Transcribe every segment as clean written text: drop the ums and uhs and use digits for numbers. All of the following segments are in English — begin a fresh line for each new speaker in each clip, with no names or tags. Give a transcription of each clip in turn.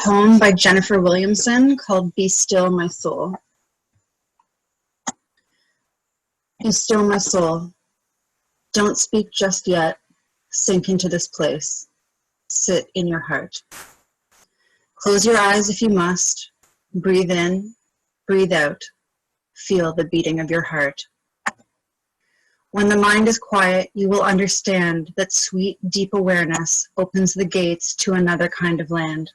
Poem by Jennifer Williamson called Be Still, My Soul. Be still, my soul. Don't speak just yet. Sink into this place. Sit in your heart. Close your eyes if you must. Breathe in, breathe out. Feel the beating of your heart. When the mind is quiet, you will understand that sweet, deep awareness opens the gates to another kind of land.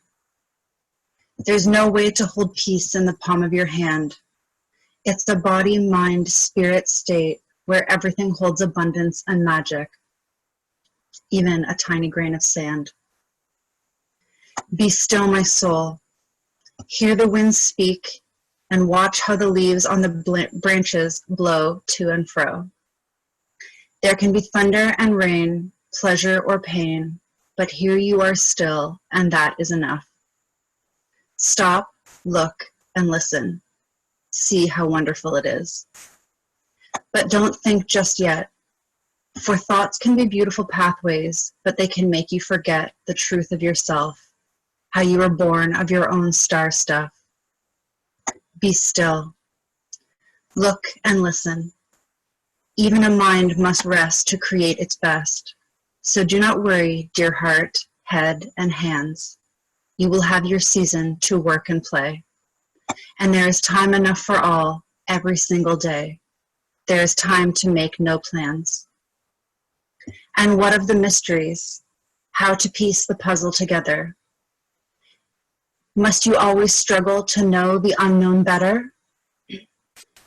There's no way to hold peace in the palm of your hand. It's a body, mind, spirit state where everything holds abundance and magic, even a tiny grain of sand. Be still, my soul. Hear the wind speak and watch how the leaves on the branches blow to and fro. There can be thunder and rain, pleasure or pain, but here you are still, and that is enough. Stop, look, and listen. See how wonderful it is. But don't think just yet, for thoughts can be beautiful pathways, but they can make you forget the truth of yourself, how you were born of your own star stuff. Be still. Look and listen. Even a mind must rest to create its best. So do not worry, dear heart, head, and hands. You will have your season to work and play. And there is time enough for all, every single day. There is time to make no plans. And what of the mysteries? How to piece the puzzle together? Must you always struggle to know the unknown better?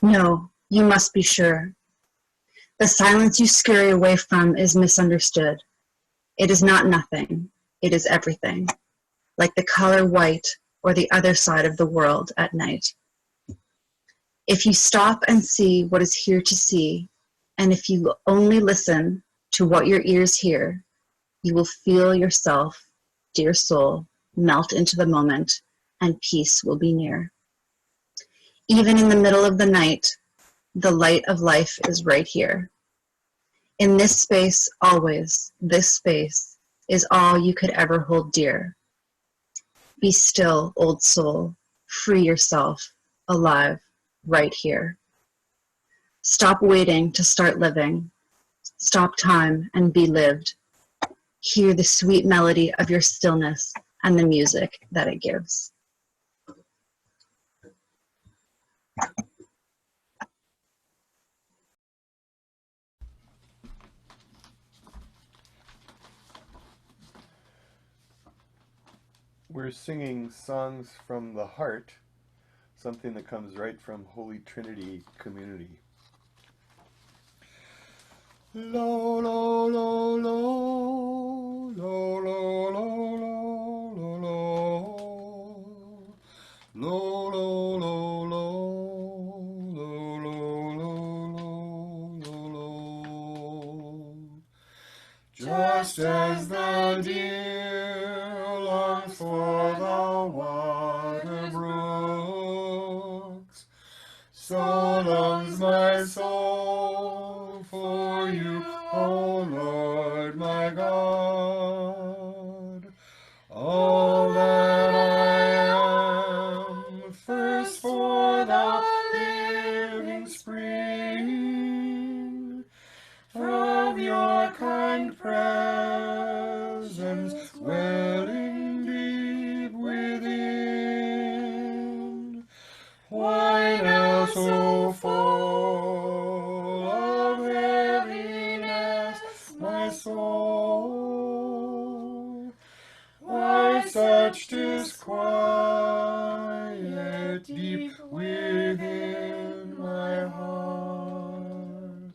No, you must be sure. The silence you scurry away from is misunderstood. It is not nothing, it is everything, like the color white or the other side of the world at night. If you stop and see what is here to see, and if you only listen to what your ears hear, you will feel yourself, dear soul, melt into the moment, and peace will be near. Even in the middle of the night, the light of life is right here. In this space, always, this space is all you could ever hold dear. Be still, old soul, free yourself, alive, right here. Stop waiting to start living. Stop time and be lived. Hear the sweet melody of your stillness and the music that it gives.
We're singing Songs from the Heart, something that comes right from Holy Trinity Community. Lo, lo, lo, lo, lo, lo, lo, lo, lo, lo, lo, lo, lo, lo, lo. Just as the deer longs for the water brooks, so longs my soul for you, O Lord my God. All that I am thirsts for the living spring of your kind presence, welling deep within. Why now so full of heaviness, my soul? Why such disquiet deep within my heart?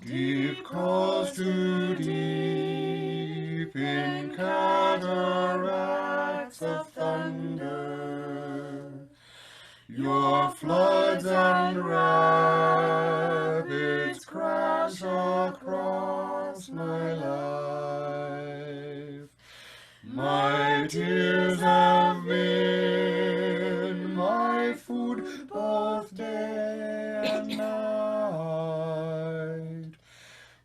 Deep calls to deep in cataracts of thunder. Your floods and rapids crash across my life. My tears have been my food both day and night.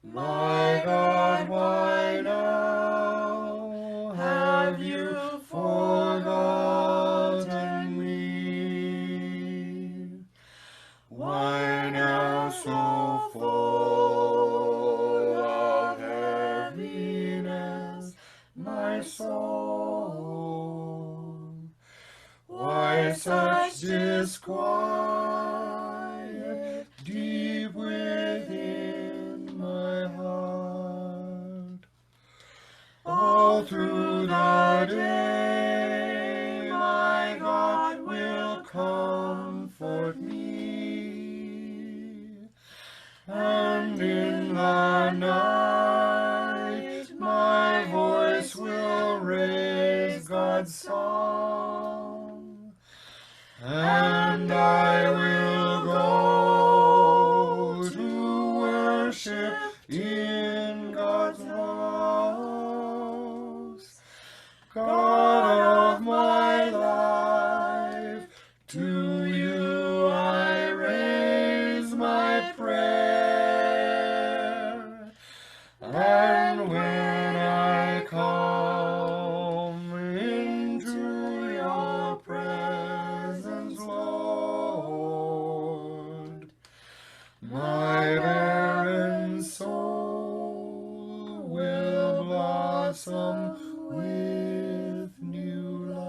My God, why now have you forgotten such disquiet deep within my heart. All through the day, my God will comfort me, and in the night my voice will raise God's song, and I will go to worship in God's house. God of my life, to you I raise my prayer, and when I come into your presence, Lord, my barren soul will blossom with new life.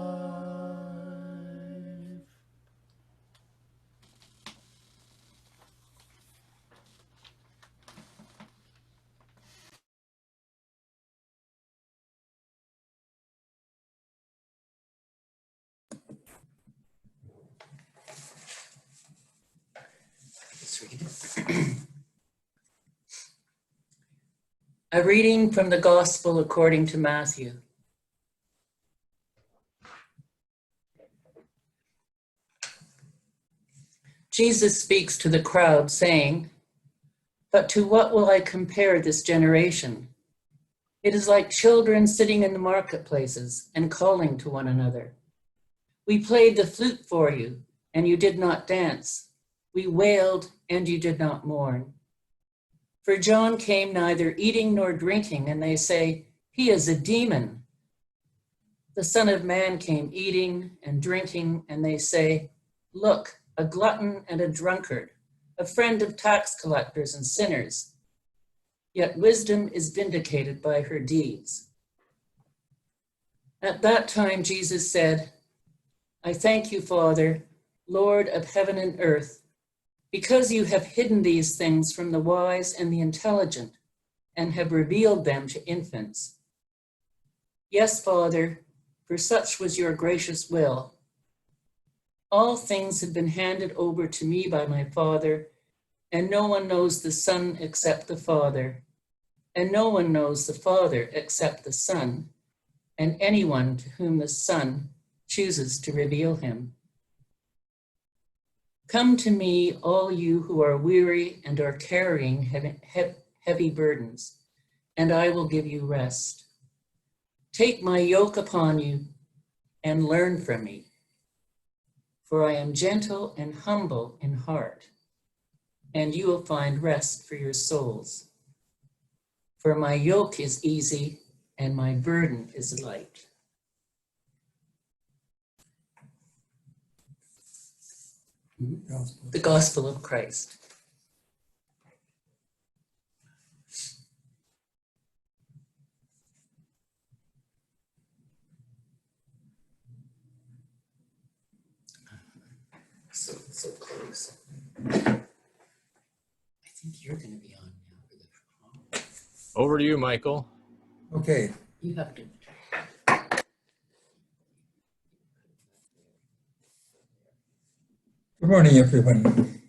A reading from the Gospel according to Matthew. Jesus speaks to the crowd, saying, "But to what will I compare this generation? It is like children sitting in the marketplaces and calling to one another. We played the flute for you, and you did not dance. We wailed, and you did not mourn. For John came neither eating nor drinking, and they say, 'He is a demon.' The Son of Man came eating and drinking, and they say, 'Look, a glutton and a drunkard, a friend of tax collectors and sinners.' Yet wisdom is vindicated by her deeds." At that time, Jesus said, "I thank you, Father, Lord of heaven and earth, because you have hidden these things from the wise and the intelligent and have revealed them to infants. Yes, Father, for such was your gracious will. All things have been handed over to me by my Father, and no one knows the Son except the Father, and no one knows the Father except the Son, and anyone to whom the Son chooses to reveal him. Come to me, all you who are weary and are carrying heavy burdens, and I will give you rest. Take my yoke upon you and learn from me, for I am gentle and humble in heart, and you will find rest for your souls. For my yoke is easy and my burden is light." The Gospel of Christ. So close. I think you're going to be on now for the.
Over to you, Michael.
Okay,
You have to.
good morning, everyone.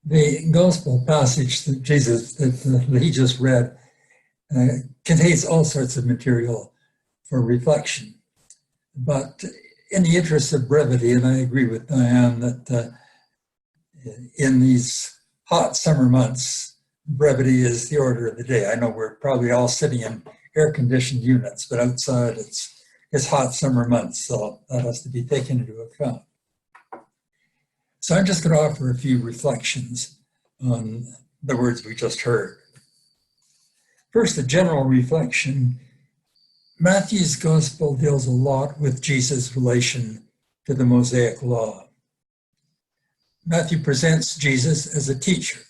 The gospel passage that he just read contains all sorts of material for reflection. But in the interest of brevity, and I agree with Diane that in these hot summer months, brevity is the order of the day. I know we're probably all sitting in air-conditioned units, but outside it's hot summer months, so that has to be taken into account. So I'm just going to offer a few reflections on the words we just heard. First, a general reflection. Matthew's gospel deals a lot with Jesus' relation to the Mosaic law. Matthew presents Jesus as a teacher,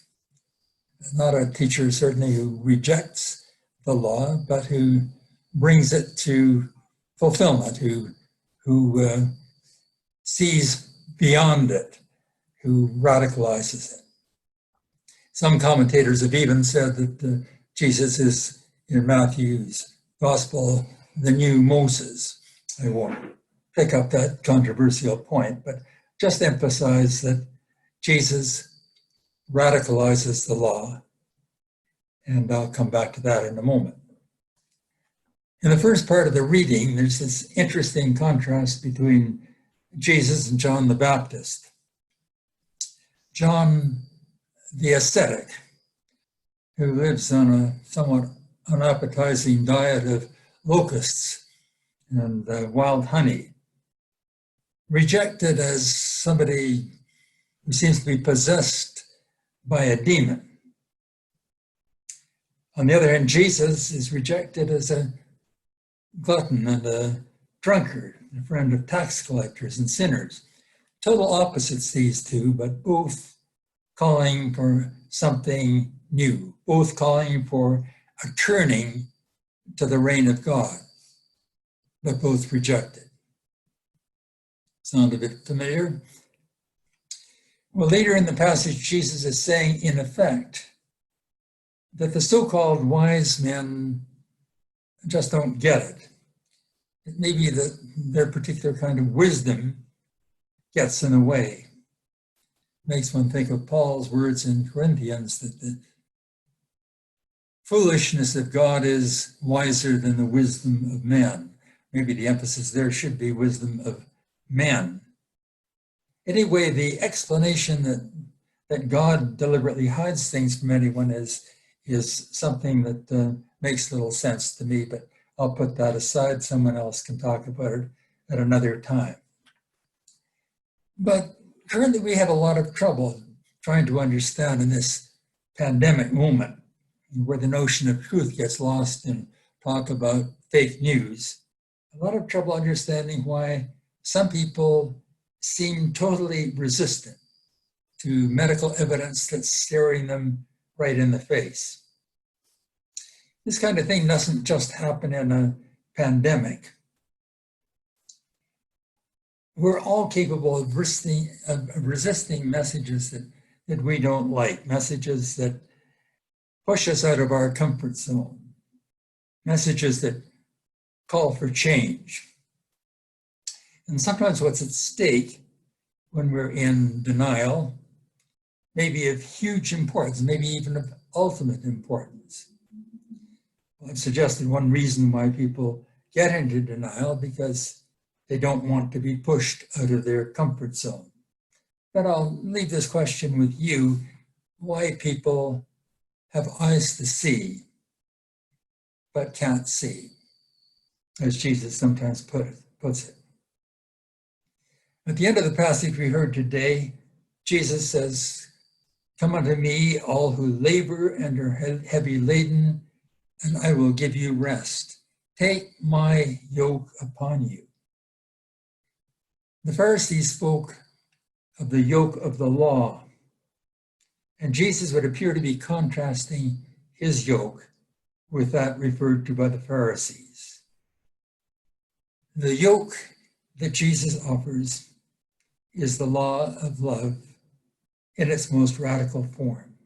not a teacher certainly who rejects the law, but who brings it to fulfillment, who sees beyond it, who radicalizes it. Some commentators have even said that Jesus is, in Matthew's gospel, the new Moses. I won't pick up that controversial point, but just emphasize that Jesus radicalizes the law, and I'll come back to that in a moment. In the first part of the reading, there's this interesting contrast between Jesus and John the Baptist. John the ascetic, who lives on a somewhat unappetizing diet of locusts and wild honey, rejected as somebody who seems to be possessed by a demon. On the other hand, Jesus is rejected as a glutton and a drunkard, a friend of tax collectors and sinners. Total opposites, these two, but both calling for something new, both calling for a turning to the reign of God, but both rejected. Sound a bit familiar? Well, later in the passage, Jesus is saying, in effect, that the so-called wise men just don't get it. It may be that their particular kind of wisdom gets in the way. Makes one think of Paul's words in Corinthians that the foolishness of God is wiser than the wisdom of man. Maybe the emphasis there should be wisdom of man. Anyway, the explanation that God deliberately hides things from anyone is something that makes little sense to me, but I'll put that aside. Someone else can talk about it at another time. But currently we have a lot of trouble trying to understand in this pandemic moment where the notion of truth gets lost in talk about fake news, a lot of trouble understanding why some people seem totally resistant to medical evidence that's staring them right in the face. This kind of thing doesn't just happen in a pandemic. We're all capable of resisting messages that we don't like, messages that push us out of our comfort zone, messages that call for change. And sometimes what's at stake when we're in denial may be of huge importance, maybe even of ultimate importance. I've suggested one reason why people get into denial because they don't want to be pushed out of their comfort zone. But I'll leave this question with you, why people have eyes to see, but can't see, as Jesus sometimes puts it. At the end of the passage we heard today, Jesus says, "Come unto me, all who labor and are heavy laden, and I will give you rest. Take my yoke upon you." The Pharisees spoke of the yoke of the law, and Jesus would appear to be contrasting his yoke with that referred to by the Pharisees. The yoke that Jesus offers is the law of love in its most radical form.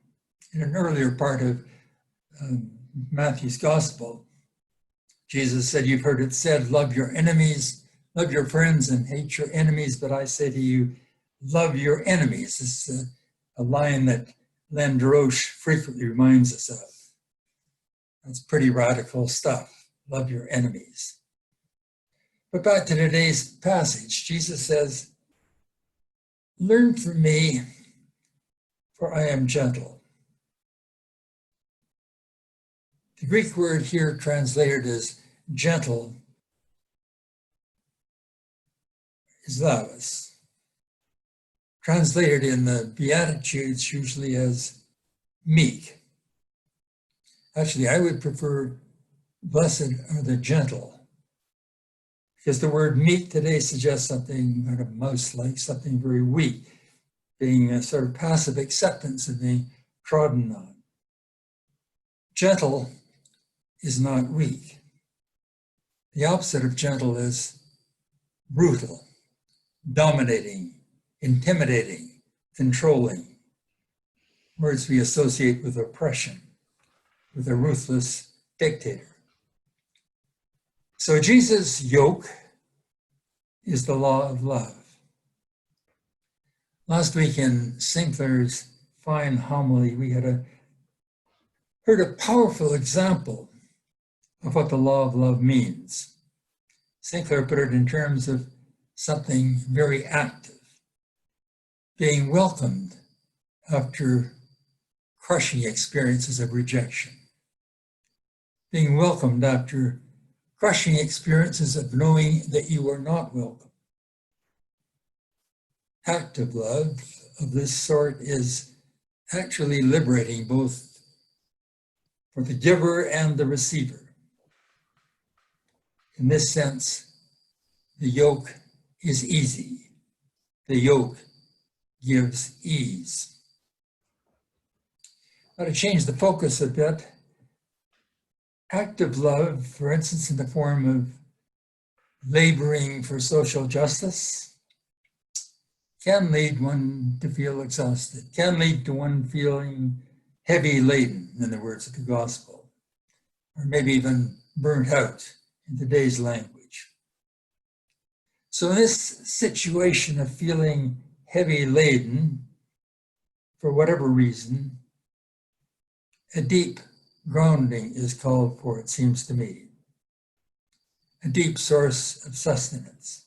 In an earlier part of Matthew's gospel, Jesus said, "You've heard it said, love your enemies, love your friends and hate your enemies, but I say to you, love your enemies." This is a line that Len DeRoche frequently reminds us of. That's pretty radical stuff, love your enemies. But back to today's passage, Jesus says, "Learn from me, for I am gentle." The Greek word here translated as gentle is laus. Translated in the Beatitudes usually as meek. Actually, I would prefer blessed are the gentle, because the word meek today suggests something kind of mouse-like, something very weak, being a sort of passive acceptance of being trodden on. Gentle is not weak. The opposite of gentle is brutal, dominating, intimidating, controlling. Words we associate with oppression, with a ruthless dictator. So Jesus' yoke is the law of love. Last week in Sinclair's fine homily, we had heard a powerful example of what the law of love means. Sinclair put it in terms of something very active, being welcomed after crushing experiences of rejection, being welcomed after crushing experiences of knowing that you are not welcome. Active love of this sort is actually liberating both for the giver and the receiver. In this sense, the yoke is easy. The yoke gives ease. Now, to change the focus a bit, active love, for instance, in the form of laboring for social justice, can lead one to feel exhausted, can lead to one feeling heavy laden, in the words of the gospel, or maybe even burnt out in today's language. So in this situation of feeling heavy laden, for whatever reason, a deep grounding is called for, it seems to me. A deep source of sustenance.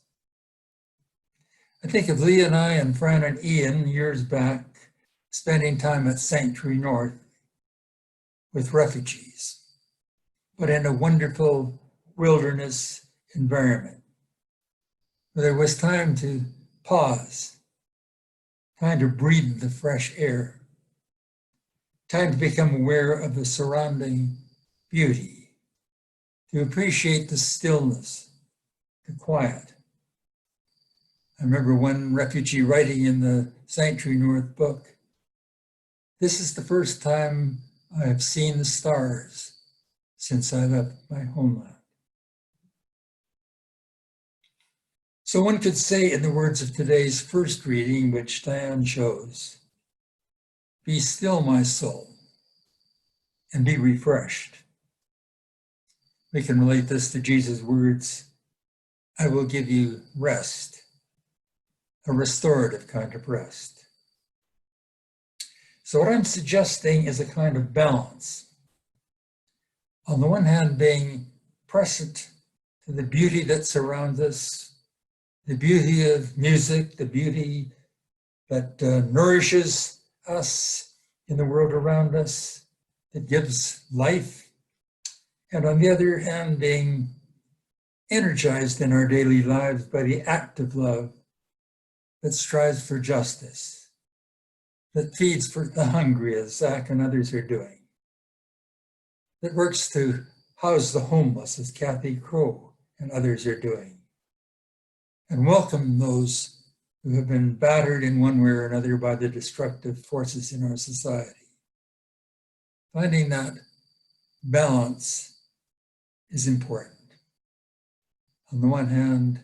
I think of Leah and I and Fran and Ian years back spending time at Sanctuary North with refugees, but in a wonderful wilderness environment. There was time to pause, time to breathe the fresh air, time to become aware of the surrounding beauty, to appreciate the stillness, the quiet. I remember one refugee writing in the Sanctuary North book, "This is the first time I have seen the stars since I left my homeland." So one could say, in the words of today's first reading, which Diane chose, "Be still, my soul, and be refreshed." We can relate this to Jesus' words, "I will give you rest," a restorative kind of rest. So what I'm suggesting is a kind of balance. On the one hand, being present to the beauty that surrounds us, the beauty of music, the beauty that nourishes us in the world around us, that gives life. And on the other hand, being energized in our daily lives by the active love that strives for justice, that feeds for the hungry, as Zach and others are doing, that works to house the homeless, as Kathy Crow and others are doing, and welcome those who have been battered in one way or another by the destructive forces in our society. Finding that balance is important. On the one hand,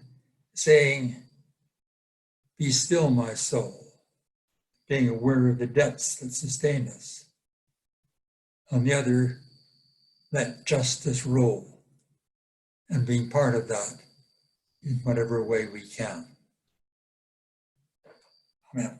saying, "Be still, my soul," being aware of the depths that sustain us. On the other, let justice roll, and being part of that in whatever way we can. Amen.